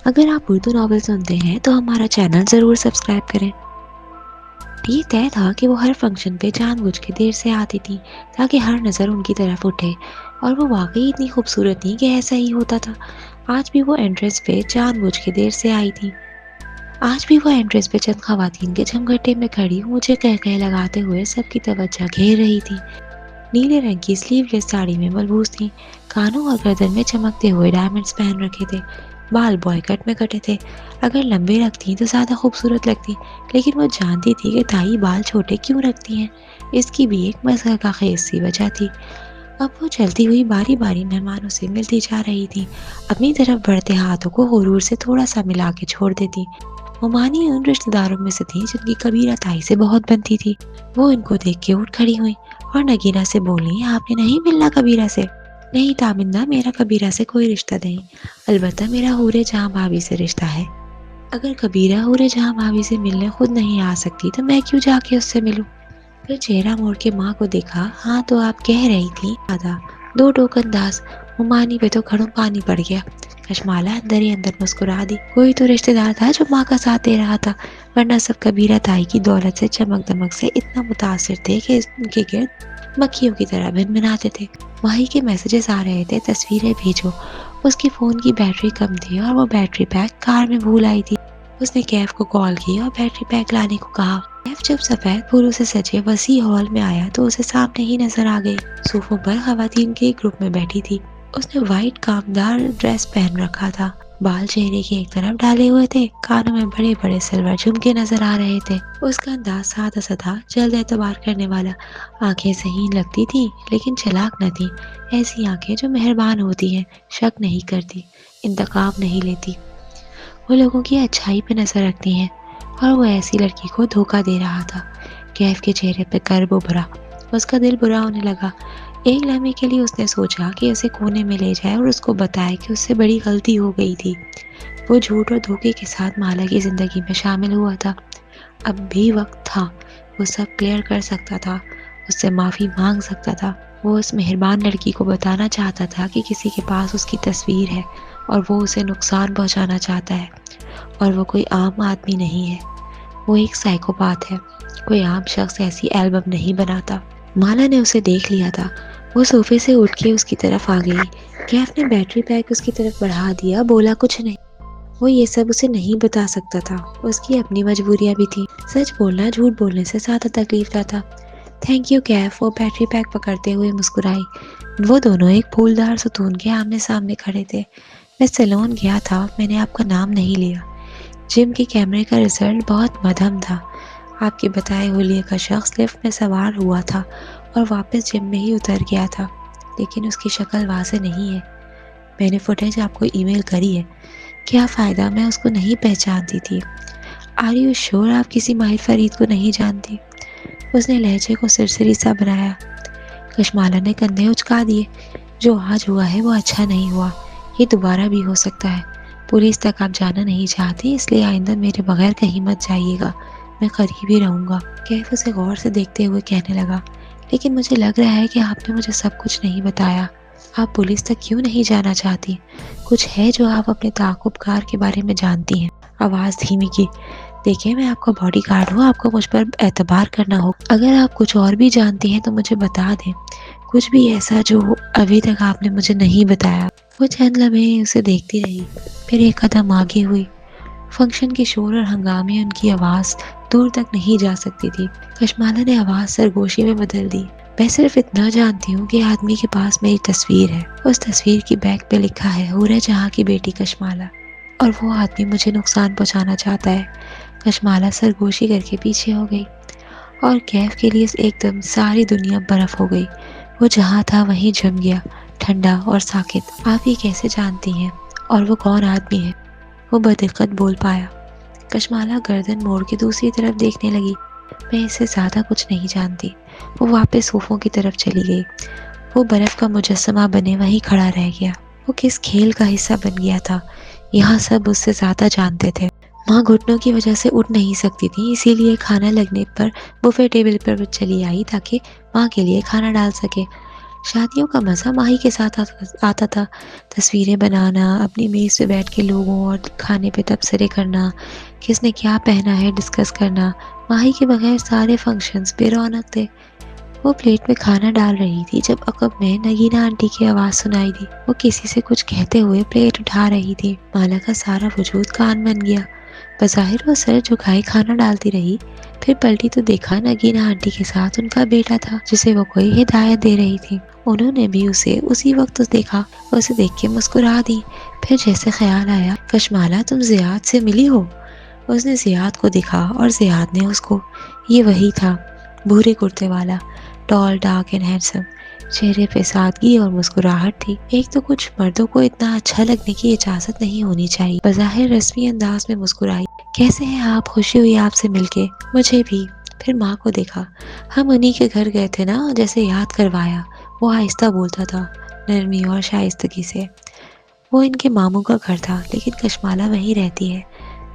اگر آپ اردو ناول سنتے ہیں تو ہمارا چینل ضرور سبسکرائب کریں۔ یہ طے تھا کہ وہ ہر فنکشن پہ جان بوجھ کے دیر سے آتی تھی تاکہ ہر نظر ان کی طرف اٹھے، اور وہ واقعی اتنی خوبصورت تھی کہ ایسا ہی ہوتا تھا۔ آج بھی وہ انٹرس پہ جان بوجھ کے دیر سے آئی تھی۔ آج بھی وہ انٹرس پہ چند خواتین کے جمگھٹے میں کھڑی مجھے کہکہے لگاتے ہوئے سب کی توجہ گھیر رہی تھی۔ نیلے رنگ کی سلیو لیس ساڑی میں ملبوس تھی، کانوں اور گردن میں چمکتے ہوئے ڈائمنڈز پہن رکھے تھے، بال بوائے کٹ میں کٹے تھے۔ اگر لمبے رکھتی تو زیادہ خوبصورت لگتی، لیکن وہ جانتی تھی کہ تائی بال چھوٹے کیوں رکھتی ہیں۔ اس کی بھی ایک مضحکہ خیز سی وجہ تھی۔ اب وہ چلتی ہوئی باری باری مہمانوں سے ملتی جا رہی تھی، اپنی طرف بڑھتے ہاتھوں کو غرور سے تھوڑا سا ملا کے چھوڑ دیتی۔ ممانی ان رشتہ داروں میں سے تھی جن کی کبیرہ تائی سے بہت بنتی تھی۔ وہ ان کو دیکھ کے اٹھ کھڑی ہوئی اور نگینہ سے بولی، آپ نے نہیں ملنا کبیرہ سے؟ نہیں تامنہ، میرا کبیرہ سے کوئی رشتہ نہیں، البتہ میرا حورے جہاں بھابھی سے رشتہ ہے۔ اگر کبیرہ حورے جہاں بھابھی سے ملنے خود نہیں آ سکتی تو میں کیوں جا کے اس سے ملوں؟ پھر چہرہ موڑ کے ماں کو دیکھا۔ ہاں تو آپ کہہ رہی تھی آدھا دو ٹوکن داس۔ ممانی پہ تو کھڑوں پانی پڑ گیا۔ کشمالہ اندر ہی اندر مسکرا دی۔ کوئی تو رشتہ دار تھا جو ماں کا ساتھ دے رہا تھا، ورنہ سب کبیرہ تائی کی دولت سے چمک دمک سے اتنا متاثر تھے کہ ان کے گرد مکھیوں کی طرح بھنبھناتے تھے۔ ماہی کے میسیجز آ رہے تھے، تصویریں بھیجو۔ اس کی فون کی بیٹری کم تھی اور وہ بیٹری پیک کار میں بھول آئی تھی۔ اس نے کیف کو کال کی اور بیٹری پیک لانے کو کہا۔ کیف جب سفید پھولوں سے سجے وسیع ہال میں آیا تو اسے سامنے ہی نظر آ گئی۔ صوفوں پر خواتین کے ایک گروپ میں بیٹھی تھی۔ اس نے وائٹ کامدار ڈریس پہن رکھا تھا، بال چہرے کی ایک طرف ڈالے ہوئے تھے، کانوں میں بڑے بڑے سلور جھمکے نظر آ رہے تھے۔ اس کا انداز سادہ سا تھا، جلد اعتبار کرنے والا۔ آنکھیں ذہین لگتی تھی لیکن چلاک نہ تھی، ایسی آنکھیں جو مہربان ہوتی ہیں، شک نہیں کرتی، انتقام نہیں لیتی، وہ لوگوں کی اچھائی پہ نظر رکھتی ہیں، اور وہ ایسی لڑکی کو دھوکہ دے رہا تھا۔ کیف کے چہرے پہ کرب ابھرا، اس کا دل برا ہونے لگا۔ ایک لمحے کے لیے اس نے سوچا کہ اسے کونے میں لے جائے اور اس کو بتائے کہ اس سے بڑی غلطی ہو گئی تھی۔ وہ جھوٹ اور دھوکے کے ساتھ مالا کی زندگی میں شامل ہوا تھا۔ اب بھی وقت تھا، وہ سب کلیئر کر سکتا تھا، اس سے معافی مانگ سکتا تھا۔ وہ اس مہربان لڑکی کو بتانا چاہتا تھا کہ کسی کے پاس اس کی تصویر ہے اور وہ اسے نقصان پہنچانا چاہتا ہے، اور وہ کوئی عام آدمی نہیں ہے، وہ ایک سائیکوپاتھ ہے۔ کوئی عام شخص ایسی البم نہیں بناتا۔ مالا نے اسے دیکھ لیا تھا، وہ صوفے سے اٹھ کے اس کی طرف آ گئی۔ کیف نے بیٹری پیک اس کی طرف بڑھا دیا، بولا کچھ نہیں۔ وہ یہ سب اسے نہیں بتا سکتا تھا، اس کی اپنی مجبوریاں بھی تھیں۔ سچ بولنا جھوٹ بولنے سے زیادہ تکلیف دہ تھا۔ تھینک یو کیف، وہ بیٹری پیک پکڑتے ہوئے مسکرائی۔ وہ دونوں ایک پھولدار ستون کے آمنے سامنے کھڑے تھے۔ میں سیلون گیا تھا، میں نے آپ کا نام نہیں لیا۔ جم کے کیمرے کا رزلٹ بہت مدھم تھا۔ آپ کے بتائے حلیے کا شخص لفٹ میں سوار ہوا تھا اور واپس جم میں ہی اتر گیا تھا، لیکن اس کی شکل واضح نہیں ہے۔ میں نے فوٹیج آپ کو ای میل کری ہے۔ کیا فائدہ، میں اس کو نہیں پہچانتی تھی۔ آر یو شور آپ کسی ماہر فرید کو نہیں جانتی؟ اس نے لہجے کو سرسری سا بنایا۔ کشمالہ نے کندھے اچکا دیے۔ جو آج ہوا ہے وہ اچھا نہیں ہوا، یہ دوبارہ بھی ہو سکتا ہے۔ پولیس تک آپ جانا نہیں چاہتی، اس لیے آئندہ میرے بغیر کہیں مت جائیے گا، میں قریب ہی رہوں گا۔ کیف اسے غور سے دیکھتے ہوئے کہنے لگا، لیکن مجھے لگ رہا ہے کہ آپ نے مجھے سب کچھ نہیں بتایا۔ آپ پولیس تک کیوں نہیں جانا چاہتی؟ کچھ ہے جو آپ اپنے تعاقب کار کے بارے میں جانتی ہیں؟ آواز دھیمی کی۔ دیکھیں، میں آپ کا باڈی گارڈ ہوں، آپ کو مجھ پر اعتبار کرنا ہوگا۔ اگر آپ کچھ اور بھی جانتی ہیں تو مجھے بتا دیں، کچھ بھی ایسا جو ابھی تک آپ نے مجھے نہیں بتایا۔ وہ چند لمحے اسے دیکھتی رہی، پھر ایک قدم آگے ہوئی۔ فنکشن کے شور اور ہنگامے ان کی آواز دور تک نہیں جا سکتی تھی۔ کشمالہ نے آواز سرگوشی میں بدل دی۔ میں صرف اتنا جانتی ہوں کہ آدمی کے پاس میری تصویر ہے، اس تصویر کی بیک پہ لکھا ہے حورہ جہاں کی بیٹی کشمالہ، اور وہ آدمی مجھے نقصان پہنچانا چاہتا ہے۔ کشمالہ سرگوشی کر کے پیچھے ہو گئی، اور کیف کے لیے ایک دم ساری دنیا برف ہو گئی۔ وہ جہاں تھا وہیں جم گیا، ٹھنڈا اور ساکت۔ آپ یہ کیسے جانتی ہیں؟ اور وہ کون آدمی ہے؟ وہ بدقت بول پایا۔ کشمالہ گردن موڑ کے دوسری طرف دیکھنے لگی۔ میں اس سے زیادہ کچھ نہیں جانتی۔ وہ واپس صوفوں کی طرف چلی گئی۔ وہ برف کا مجسمہ بنے وہیں کھڑا رہ گیا۔ وہ کس کھیل کا حصہ بن گیا تھا؟ یہاں سب اس سے زیادہ جانتے تھے۔ ماں گھٹنوں کی وجہ سے اٹھ نہیں سکتی تھی، اسی لیے کھانا لگنے پر بفے ٹیبل پر چلی آئی تاکہ ماں کے لیے کھانا ڈال سکے۔ شادیوں کا مزہ ماہی کے ساتھ آتا تھا، تصویریں بنانا، اپنی میز پہ بیٹھ کے لوگوں اور کھانے پہ تبصرے کرنا، کس نے کیا پہنا ہے ڈسکس کرنا۔ ماہی کے بغیر سارے فنکشنز بے رونق تھے۔ وہ پلیٹ میں کھانا ڈال رہی تھی جب عقب میں نگینہ آنٹی کی آواز سنائی دی۔ وہ کسی سے کچھ کہتے ہوئے پلیٹ اٹھا رہی تھی۔ مالا کا سارا وجود کان بن گیا۔ بظاہر وہ سر جھکائے کھانا ڈالتی رہی، پھر پلٹی تو دیکھا نگینہ آنٹی کے ساتھ ان کا بیٹا تھا جسے وہ کوئی ہدایت دے رہی تھی۔ انہوں نے بھی اسے اسی وقت دیکھا، اسے دیکھ کے مسکرا دی۔ پھر جیسے خیال آیا، کشمالا تم زیاد سے ملی ہو؟ اس نے زیاد کو دیکھا اور زیاد نے اس کو۔ یہ وہی تھا، بھورے کرتے والا، ٹال، ڈارک اینڈ ہینڈسم۔ چہرے پہ سادگی اور مسکراہٹ تھی۔ ایک تو کچھ مردوں کو اتنا اچھا لگنے کی اجازت نہیں ہونی چاہیے۔ بظاہر رسمی انداز میں مسکرائی۔ کیسے ہیں آپ؟ خوشی ہوئی آپ سے مل کے۔ مجھے بھی۔ پھر ماں کو دیکھا۔ ہم انہی کے گھر گئے تھے نا، جیسے یاد کروایا۔ وہ آہستہ بولتا تھا، نرمی اور شائستگی سے۔ وہ ان کے ماموں کا گھر تھا، لیکن کشمالا وہیں رہتی ہے۔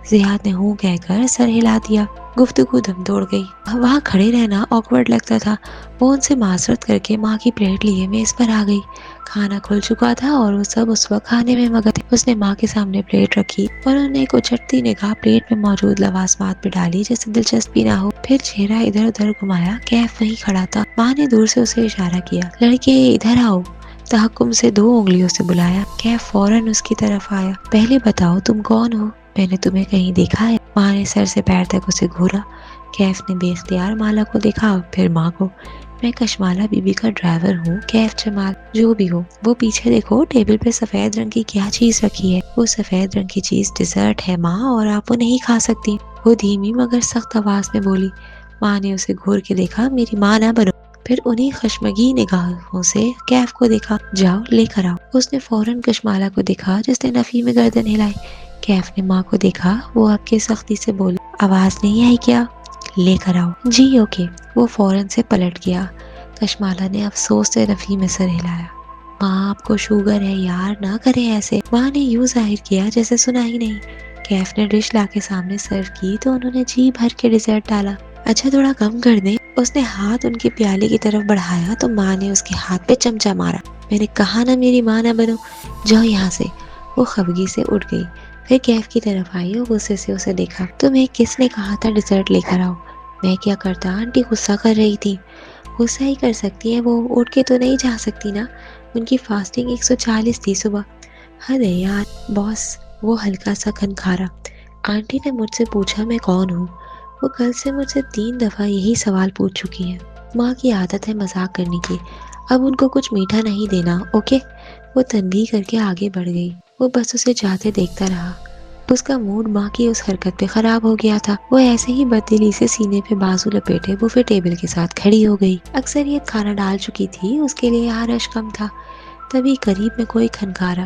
زیاد نے ہوں کہہ کر سر ہلا دیا۔ گفتگو دم توڑ گئی۔ وہاں کھڑے رہنا آکورڈ لگتا تھا۔ وہ ان سے معذرت کر کے ماں کی پلیٹ لیے میز پر آ گئی۔ کھانا کھل چکا تھا اور وہ سب اس وقت کھانے میں مگن تھے۔ اس نے ماں کے سامنے پلیٹ رکھی اور انہوں نے ایک اچٹتی نگاہ پلیٹ میں موجود لوازمات پہ ڈالی جیسے دلچسپی نہ ہو۔ پھر چہرہ ادھر ادھر گھمایا۔ کیف وہیں کھڑا تھا۔ ماں نے دور سے اسے اشارہ کیا۔ لڑکے ادھر آؤ۔ تحکم سے 2 انگلیوں سے بلایا۔ کیف فوراً اس کی طرف آیا۔ پہلے بتاؤ تم کون ہو؟ میں نے تمہیں کہیں دیکھا ہے؟ ماں نے سر سے پیر تک اسے گھورا۔ کیف نے بے اختیار مالا کو دیکھا، پھر ماں کو۔ میں کشمالا بی بی کا ڈرائیور ہوں، کیف جمال۔ جو بھی ہو، وہ پیچھے دیکھو، ٹیبل پہ سفید رنگ کی کیا چیز رکھی ہے؟ وہ سفید رنگ کی چیز ڈیزرٹ ہے ماں، اور آپ وہ نہیں کھا سکتی۔ وہ دھیمی مگر سخت آواز میں بولی۔ ماں نے اسے گھور کے دیکھا۔ میری ماں نہ بنو۔ پھر انہی خشمگی نگاہوں سے کیف کو دیکھا۔ جاؤ لے کر آؤ۔ اس نے فوراً کشمالا کو دیکھا جس نے نفی میں گردن ہلائی۔ کیف نے ماں کو دیکھا۔ وہ اب کے سختی سے بولی، آواز نہیں آئی کیا؟ لے کر آؤ۔ جی اوکے۔ وہ فوراً سے پلٹ گیا۔ کشمالا نے افسوس سے نفی میں سر ہلایا۔ ماں آپ کو شوگر ہے یار، نہ کریں ایسے۔ ماں نے یوں ظاہر کیا جیسے سنا ہی نہیں۔ کیف نے ڈش لا کے سامنے سرو کی تو انہوں نے جی بھر کے ڈیزرٹ ڈالا۔ اچھا تھوڑا کم کر دیں۔ اس نے ہاتھ ان کے پیالے کی طرف بڑھایا تو ماں نے اس کے ہاتھ پہ چمچا مارا۔ میں نے کہا نا میری ماں نہ بنو، جاؤ یہاں سے۔ وہ خفگی سے اٹھ گئی، پھر کیف کی طرف آئی اور غصے سے اسے دیکھا۔ تمہیں کس نے کہا تھا ڈیزرٹ لے کر آؤ؟ میں کیا کرتا؟ آنٹی غصہ کر رہی تھی۔ غصہ ہی کر سکتی ہے، وہ اٹھ کے تو نہیں جا سکتی نا، ان کی فاسٹنگ 140 تھی صبح۔ حد ہے یار باس۔ وہ ہلکا سا کھنکھارا۔ آنٹی نے مجھ سے پوچھا میں کون ہوں؟ وہ کل سے مجھ سے 3 دفعہ یہی سوال پوچھ چکی ہے۔ ماں کی عادت ہے مذاق کرنے کی، اب ان کو کچھ میٹھا نہیں دینا، اوکے؟ وہ تنبیہ کر کے آگے بڑھ گئی۔ وہ بس اسے جاتے دیکھتا رہا۔ اس کا موڈ ماں کی اس حرکت پہ خراب ہو گیا تھا۔ وہ ایسے ہی بددلی سے سینے پہ بازو لپیٹے بوفے ٹیبل کے ساتھ کھڑی ہو گئی۔ اکثریت کھانا ڈال چکی تھی، اس کے لیے حرج کم تھا۔ تبھی قریب میں کوئی کھنکارا۔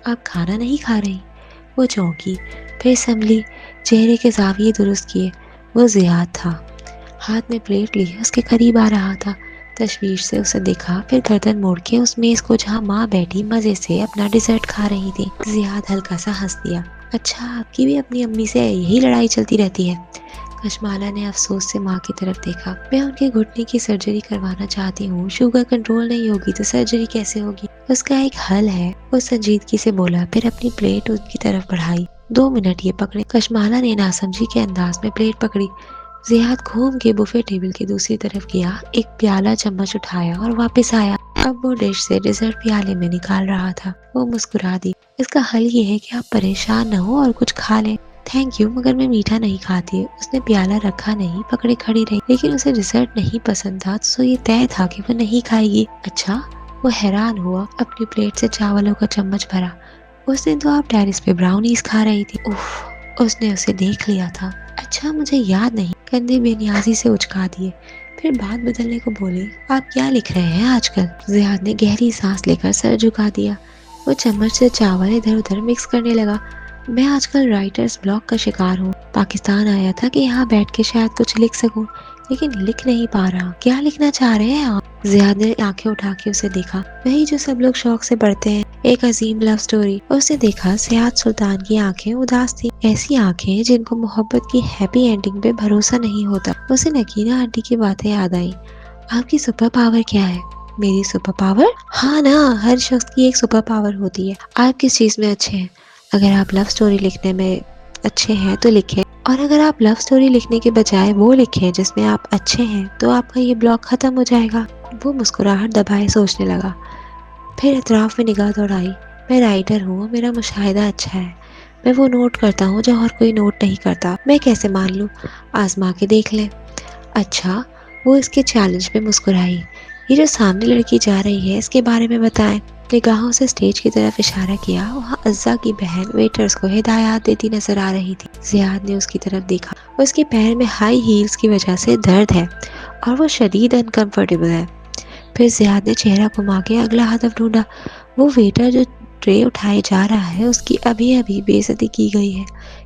آپ کھانا نہیں کھا رہی؟ وہ چونکی، پھر سنبھلی، چہرے کے زاویے درست کیے۔ وہ زیاد تھا، ہاتھ میں پلیٹ لی اس کے قریب آ رہا تھا۔ تشویش سے اسے دیکھا، پھر گردن موڑ کے اس میز کو جہاں ماں بیٹھی مزے سے اپنا ڈیزرٹ کھا رہی تھی۔ زیاد ہلکا سا ہنس دیا۔ اچھا آپ کی بھی اپنی امی سے یہی لڑائی چلتی رہتی ہے؟ کشمالا نے افسوس سے ماں کی طرف دیکھا۔ میں ان کے گھٹنے کی سرجری کروانا چاہتی ہوں، شوگر کنٹرول نہیں ہوگی تو سرجری کیسے ہوگی؟ اس کا ایک حل ہے، وہ سنجیدگی سے بولا، پھر اپنی پلیٹ ان کی طرف بڑھائی۔ 2 منٹ یہ پکڑے۔ کشمالا نے ناسمجھی کے انداز میں پلیٹ پکڑی۔ زیاد گھوم کے بوفے ٹیبل کی دوسری طرف گیا، ایک پیالہ چمچ اٹھایا اور واپس آیا۔ اب وہ ڈش سے ڈیزرٹ پیالے میں نکال رہا تھا۔ وہ مسکرا دی۔ اس کا حل یہ ہے کہ آپ پریشان نہ ہو اور کچھ کھا لیں۔ تھینک یو، مگر میں میٹھا نہیں کھاتی۔ اس نے پیالہ رکھا نہیں، پکڑے کھڑی رہی، لیکن اسے ڈیزرٹ نہیں پسند تھا تو یہ طے تھا کہ وہ نہیں کھائے گی۔ اچھا؟ وہ حیران ہوا، اپنی پلیٹ سے چاولوں کا چمچ بھرا۔ اس دن تو آپ ٹیرس پہ براؤنیز کھا رہی تھی۔ اوف، اس نے اسے دیکھ لیا تھا۔ اچھا مجھے یاد نہیں۔ کندھے بے نیازی سے اچکا دیے، پھر بات بدلنے کو بولی، آپ کیا لکھ رہے ہیں آج کل؟ زیاد نے گہری سانس لے کر سر جھکا دیا۔ وہ چمچ سے چاول ادھر ادھر مکس کرنے لگا۔ میں آج کل رائٹرز بلاک کا شکار ہوں۔ پاکستان آیا تھا کہ یہاں بیٹھ کے شاید کچھ لکھ سکوں، لیکن لکھ نہیں پا رہا۔ کیا لکھنا چاہ رہے ہیں آپ؟ زیاد نے آنکھیں اٹھا کے اسے دیکھا۔ وہی جو سب لوگ شوق سے پڑھتے ہیں، ایک عظیم لو سٹوری۔ اس نے دیکھا زیاد سلطان کی آنکھیں اداس تھی، ایسی آنکھیں جن کو محبت کی ہیپی اینڈنگ پہ بھروسہ نہیں ہوتا۔ اسے نگینہ آنٹی کی باتیں یاد آئیں۔ آپ کی سپر پاور کیا ہے؟ میری سپر پاور؟ ہاں نا، ہر شخص کی ایک سپر پاور ہوتی ہے۔ آپ کس چیز میں اچھے ہیں؟ اگر آپ لو سٹوری لکھنے میں اچھے ہیں تو لکھیں، اور اگر آپ لو سٹوری لکھنے کے بجائے وہ لکھیں جس میں آپ اچھے ہیں تو آپ کا یہ بلاک ختم ہو جائے گا۔ وہ مسکراہٹ دبائے سوچنے لگا، پھر اطراف میں نگاہ دوڑائی۔ میں رائٹر ہوں، میرا مشاہدہ اچھا ہے، میں وہ نوٹ کرتا ہوں جو اور کوئی نوٹ نہیں کرتا۔ میں کیسے مان لوں؟ آزما کے دیکھ لیں۔ اچھا، وہ اس کے چیلنج پہ مسکرائی۔ یہ جو سامنے لڑکی جا رہی ہے اس کے بارے میں بتائیں۔ نگاہوں سے اسٹیج کی طرف اشارہ کیا۔ وہاں عزا کی بہن ویٹرز کو ہدایات دیتی نظر آ رہی تھی۔ زیاد نے اس کی طرف دیکھا۔ اس کے پیر میں ہائی ہیلز کی وجہ سے درد ہے اور وہ شدید انکمفرٹیبل ہے۔ پھر زیاد نے چہرہ گھما کے اگلا ہدف ڈھونڈا۔ وہ ویٹر جو ٹرے اٹھائے جا رہا ہے اس کی ابھی ابھی بے عزتی کی گئی ہے،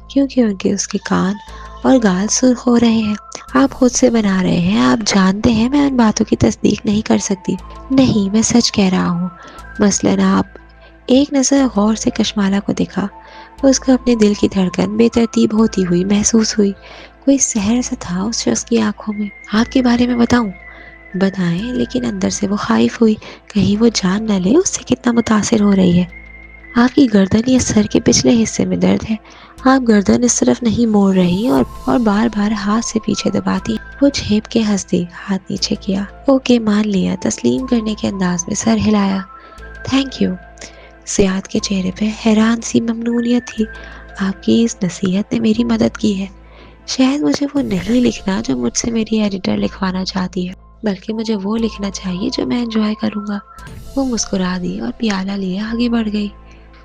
کیونکہ اس کے کان اور گال سرخ ہو رہے ہیں۔ آپ خود سے بنا رہے ہیں، آپ جانتے ہیں میں ان باتوں کی تصدیق نہیں کر سکتی۔ نہیں، میں سچ کہہ رہا ہوں۔ مثلاً آپ۔ ایک نظر غور سے کشمالہ کو دیکھا۔ اس کو اپنے دل کی دھڑکن بے ترتیب ہوتی ہوئی محسوس ہوئی۔ کوئی سحر سا تھا اس شخص کی آنکھوں میں۔ آپ کے بارے میں بتاؤں؟ بتائیں، لیکن اندر سے وہ خائف ہوئی، کہیں وہ جان نہ لے اس سے کتنا متاثر ہو رہی ہے۔ آپ کی گردن یا سر کے پچھلے حصے میں درد ہے۔ آپ گردن اس طرف نہیں موڑ رہی اور بار بار ہاتھ سے پیچھے دباتی۔ وہ جھیپ کے ہنس دی، ہاتھ نیچے کیا۔ اوکے، مان لیا۔ تسلیم کرنے کے انداز میں سر ہلایا۔ Thank you. زیاد کے چہرے پہ حیران سی ممنونیت تھی۔ آپ کی اس نصیحت نے میری مدد کی ہے۔ شاید مجھے وہ نہیں لکھنا جو مجھ سے میری ایڈیٹر لکھوانا چاہتی ہے، بلکہ مجھے وہ لکھنا چاہیے جو میں انجوائے کروں گا۔ وہ مسکرا دی اور پیالہ لیے آگے بڑھ گئی۔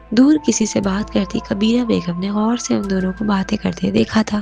دور کسی سے بات کرتی کبیرہ بیگم نے غور سے ان دونوں کو باتیں کرتے دیکھا تھا۔